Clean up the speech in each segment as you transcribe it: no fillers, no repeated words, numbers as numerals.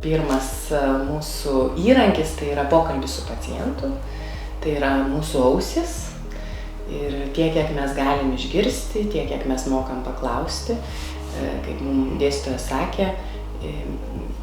Pirmas mūsų įrankis tai yra pokalbis su pacientu, tai yra mūsų ausis ir tiek, kiek mes galim išgirsti, tiek, kiek mes mokam paklausti. Kaip mums dėstytojas sakė,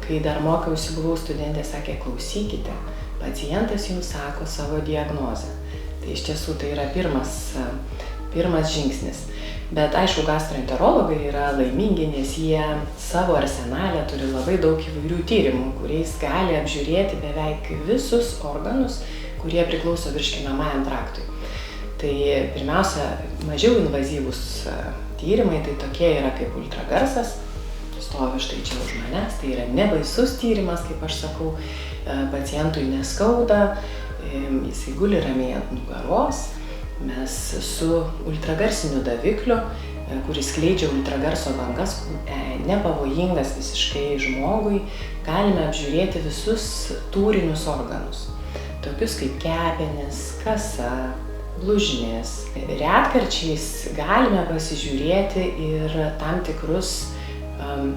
kai dar mokiausi, buvau studentė, sakė, klausykite, pacientas jums sako savo diagnozę. Tai iš tiesų tai yra pirmas žingsnis. Bet aišku, gastroenterologai yra laimingi, nes jie savo arsenale turi labai daug įvairių tyrimų, kuriais gali apžiūrėti beveik visus organus, kurie priklauso virškinamajam traktui. Tai pirmiausia, mažiau invazyvūs tyrimai, tai tokie yra kaip ultragarsas, stovi štai čia už manęs, tai yra nebaisus tyrimas, kaip aš sakau, pacientui neskauda, jisai guli ramiai ant nugaros. Mes su ultragarsiniu davikliu, kuris skleidžia ultragarso bangas, nepavojingas visiškai žmogui, galime apžiūrėti visus tūrinius organus, tokius kaip kepenys, kasa, blužnis. Retkarčiais galime pasižiūrėti ir tam tikrus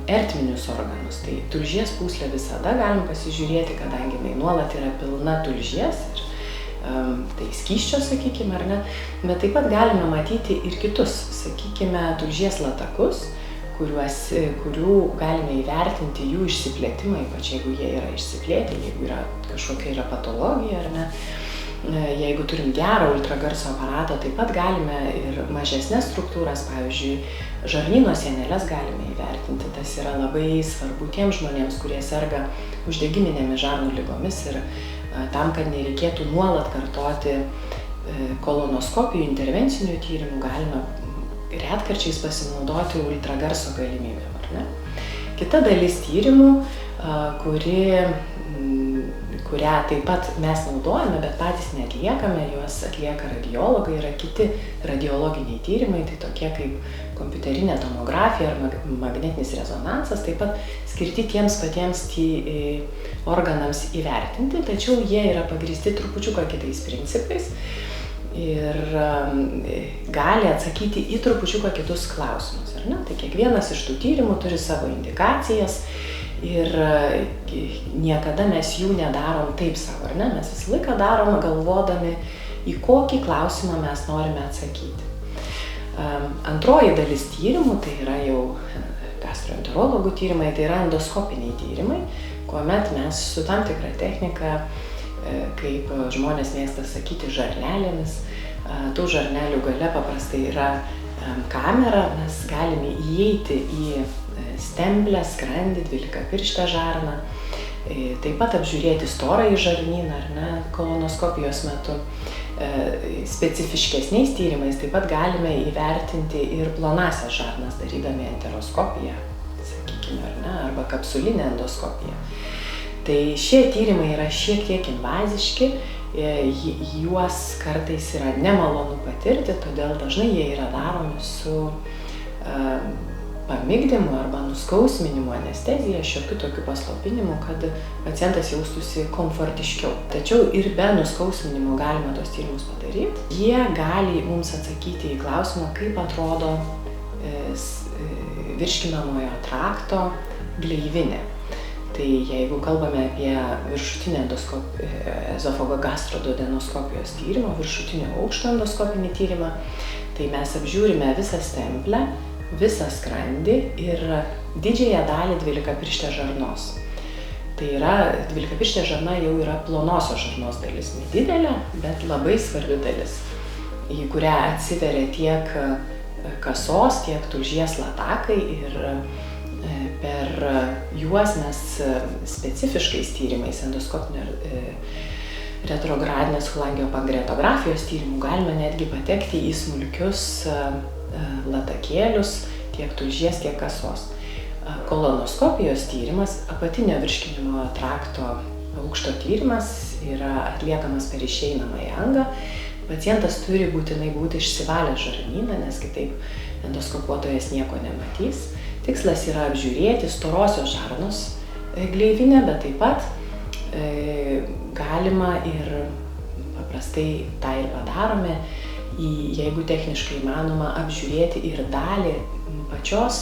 ertminius organus. Tai tulžies pūslę visada galim pasižiūrėti, kadangi jinai nuolat yra pilna tulžies. Tai skysčio, sakykime, ar ne, bet taip pat galime matyti ir kitus, sakykime, tulžies latakus, kurių galime įvertinti jų išsiplėtimą, ypač jeigu jie yra išsiplėti, jeigu kažkokia yra patologija, ar ne. Jeigu turim gerą ultragarso aparatą, taip pat galime ir mažesnės struktūras, pavyzdžiui, žarnyno sieneles galime įvertinti. Tas yra labai svarbu tiems žmonėms, kurie serga uždegiminėmis žarnų ligomis ir tam, kad nereikėtų nuolat kartoti kolonoskopijų intervencinių tyrimų, galima retkarčiais pasinaudoti ultragarso galimybėm, ar ne? Kita dalis tyrimų, kurią taip pat mes naudojame, bet patys neatliekame, juos atlieka radiologai, yra kiti radiologiniai tyrimai, tai tokie kaip kompiuterinė tomografija ar magnetinis rezonansas, taip pat skirti tiems patiems organams įvertinti, tačiau jie yra pagrįsti trupučiuką kitais principais ir gali atsakyti į trupučiuką kitus klausimus, ar ne? Tai kiekvienas iš tų tyrimų turi savo indikacijas ir niekada mes jų nedarom taip savo, ar ne? Mes visą laiką darom galvodami, į kokį klausimą mes norime atsakyti. Antroji dalis tyrimų, tai yra jau gastroenterologų tyrimai, tai yra endoskopiniai tyrimai, kuomet mes su tam tikra technika, kaip žmonės mėgsta sakyti, žarnelėmis, tų žarnelių gale paprastai yra kamera, mes galime įeiti į stemplę, skrandį, 12-pirštę žarną, taip pat apžiūrėti storąjį žarnyną, ar ne, kolonoskopijos metu. Specifiškesniais tyrimais taip pat galime įvertinti ir plonąsias žarnas, darydami enteroskopiją, sakykime, ar ne, arba kapsulinę endoskopiją. Tai šie tyrimai yra šiek tiek invaziški, juos kartais yra nemalonu patirti, todėl dažnai jie yra daromi su pamigdymu arba nuskausminimu, anestezija, šiokiu tokiu paslopinimu, kad pacientas jaustųsi komfortiškiau. Tačiau ir be nuskausminimo galima tos tyrimus padaryti. Jie gali mums atsakyti į klausimą, kaip atrodo virškinamojo trakto gleivinė. Tai jeigu kalbame apie viršutinę ezofagogastrododenoskopijos tyrimą, viršutinio aukšto endoskopinį tyrimą, tai mes apžiūrime visą stemplę, visą skrandį ir didžiąją dalį 12-pirštės žarnos. Tai yra, 12-pirštė žarna jau yra plonosios žarnos dalis, nedidelė, bet labai svarbi dalis, į kurią atsiveria tiek kasos, tiek tulžies latakai ir per juos mes specifiškais tyrimais, endoskopinio retrogradinės cholangiopankreatografijos tyrimų, galime netgi patekti į smulkius latakėlius tiek tulžies, tiek kasos. Kolonoskopijos tyrimas, apatinio virškinimo trakto aukšto tyrimas yra atliekamas per išeinamąją angą. Pacientas turi būtinai būti išsivalęs žarnyną, nes kitaip endoskopuotojas nieko nematys. Tikslas yra apžiūrėti storosios žarnos gleivinę, bet taip pat galima ir paprastai tą ir padarome, jeigu techniškai įmanoma, apžiūrėti ir dalį pačios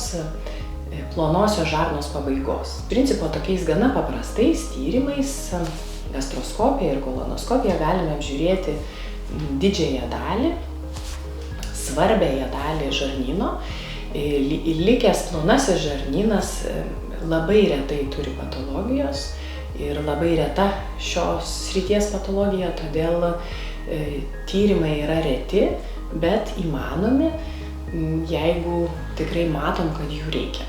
plonosios žarnos pabaigos. Principo tokiais gana paprastais tyrimais, gastroskopija ir kolonoskopija galime apžiūrėti didžiąją dalį, svarbiąją dalį žarnyno. Likęs plonasis žarnynas labai retai turi patologijos ir labai reta šios srities patologija, todėl tyrimai yra reti, bet įmanomi, jeigu tikrai matom, kad jų reikia.